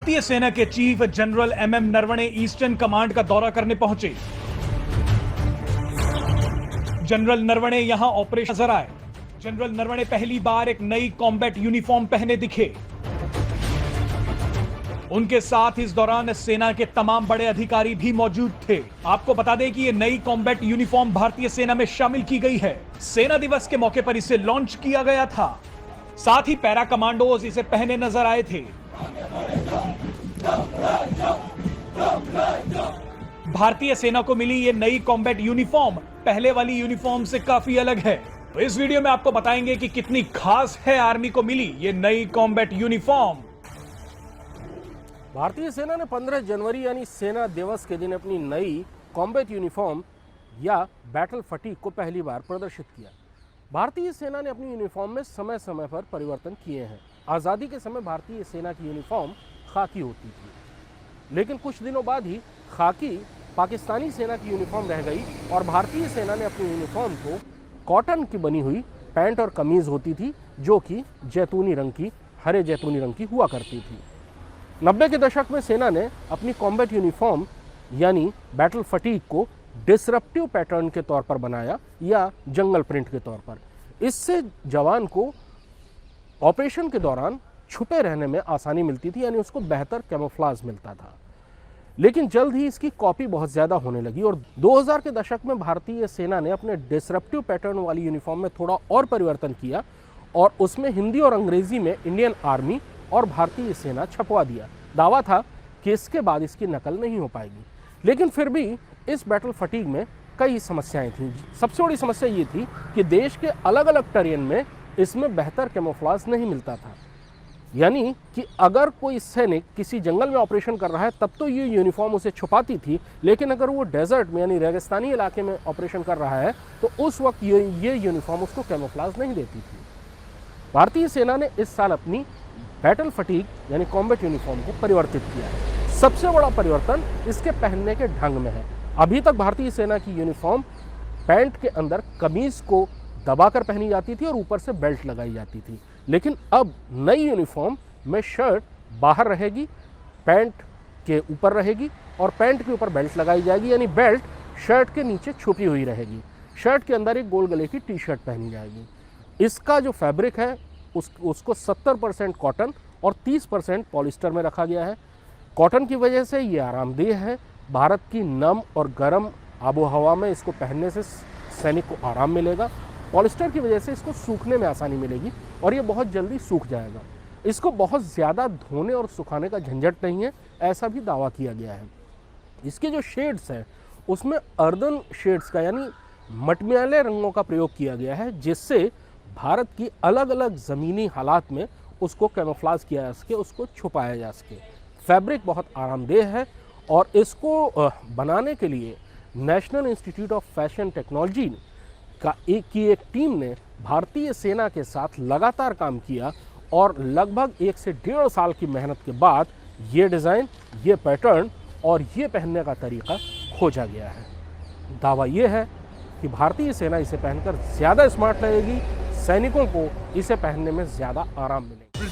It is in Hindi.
भारतीय सेना के chief general MM Naravane eastern command का दौरा करने पहुंचे। जनरल नरवणे यहां ऑपरेशन नजर आए। जनरल नरवणे पहली बार एक नई कॉम्बैट यूनिफॉर्म पहने दिखे। उनके साथ इस दौरान सेना के तमाम बड़े अधिकारी भी मौजूद थे। आपको बता दें कि यह नई कॉम्बैट यूनिफॉर्म भारतीय सेना में शामिल की गई है। सेना दिवस के मौके पर इसे लॉन्च किया गया था। साथ ही पैरा कमांडोज इसे पहने नजर आए थे। भारतीय सेना को मिली ये नई कॉम्बैट यूनिफॉर्म पहले वाली यूनिफॉर्म से काफी अलग है। तो इस वीडियो में आपको बताएंगे कि कितनी खास है आर्मी को मिली ये नई कॉम्बैट यूनिफॉर्म। भारतीय सेना ने 15 जनवरी यानी सेना दिवस के दिन अपनी नई कॉम्बैट यूनिफॉर्म या बैटल फटीग को पहली बार प्रदर्शित किया। भारतीय सेना ने अपनी यूनिफॉर्म में समय समय पर परिवर्तन किए हैं। आज़ादी के समय भारतीय सेना की यूनिफॉर्म खाकी होती थी, लेकिन कुछ दिनों बाद ही खाकी पाकिस्तानी सेना की यूनिफॉर्म रह गई और भारतीय सेना ने अपनी यूनिफॉर्म को कॉटन की बनी हुई पैंट और कमीज होती थी, जो कि जैतूनी रंग की, हरे जैतूनी रंग की हुआ करती थी। 90 के दशक में सेना ने अपनी कॉम्बैट यूनिफॉर्म यानी बैटल फटीग को डिसरप्टिव पैटर्न के तौर पर बनाया या जंगल प्रिंट के तौर पर। इससे जवान को ऑपरेशन के दौरान छुपे रहने में आसानी मिलती थी, यानी उसको बेहतर कैमोफ्लेज मिलता था। लेकिन जल्द ही इसकी कॉपी बहुत ज़्यादा होने लगी और 2000 के दशक में भारतीय सेना ने अपने डिसरप्टिव पैटर्न वाली यूनिफॉर्म में थोड़ा और परिवर्तन किया और उसमें हिंदी और अंग्रेजी में इंडियन आर्मी और भारतीय सेना छपवा दिया। दावा था कि इसके बाद इसकी नकल नहीं हो पाएगी, लेकिन फिर भी इस बैटल फटीग में कई समस्याएं थीं। सबसे बड़ी समस्या ये थी कि देश के अलग अलग टेरेन में इसमें बेहतर कैमोफ्लेज नहीं मिलता था। यानी कि अगर कोई सैनिक किसी जंगल में ऑपरेशन कर रहा है तब तो ये यूनिफॉर्म उसे छुपाती थी, लेकिन अगर वो डेजर्ट में यानी रेगिस्तानी इलाके में ऑपरेशन कर रहा है तो उस वक्त ये यूनिफॉर्म उसको कैमोफ्लेज नहीं देती थी। भारतीय सेना ने इस साल अपनी बैटल फटीग यानी कॉम्बैट यूनिफॉर्म को परिवर्तित किया है। सबसे बड़ा परिवर्तन इसके पहनने के ढंग में है। अभी तक भारतीय सेना की यूनिफॉर्म पैंट के अंदर कमीज को दबाकर पहनी जाती थी और ऊपर से बेल्ट लगाई जाती थी, लेकिन अब नई यूनिफॉर्म में शर्ट बाहर रहेगी, पैंट के ऊपर रहेगी और पैंट के ऊपर बेल्ट लगाई जाएगी, यानी बेल्ट शर्ट के नीचे छुपी हुई रहेगी। शर्ट के अंदर एक गोल गले की टी शर्ट पहनी जाएगी। इसका जो फैब्रिक है उसको 70% कॉटन और 30% पॉलिस्टर में रखा गया है। कॉटन की वजह से ये आरामदेह है। भारत की नम और गर्म आबो हवा में इसको पहनने से सैनिक को आराम मिलेगा। पॉलिस्टर की वजह से इसको सूखने में आसानी मिलेगी और ये बहुत जल्दी सूख जाएगा। इसको बहुत ज़्यादा धोने और सुखाने का झंझट नहीं है, ऐसा भी दावा किया गया है। इसके जो शेड्स हैं उसमें अर्दन शेड्स का यानी मटमैले रंगों का प्रयोग किया गया है, जिससे भारत की अलग अलग ज़मीनी हालात में उसको कैमोफ्लेज किया जा सके, उसको छुपाया जा सके। फैब्रिक बहुत आरामदेह है और इसको बनाने के लिए national institute of fashion technology की एक टीम ने भारतीय सेना के साथ लगातार काम किया और लगभग 1 से 1.5 साल की मेहनत के बाद ये डिज़ाइन, ये पैटर्न और ये पहनने का तरीका खोजा गया है। दावा ये है कि भारतीय सेना इसे पहनकर ज़्यादा स्मार्ट लगेगी, सैनिकों को इसे पहनने में ज़्यादा आराम मिलेगा।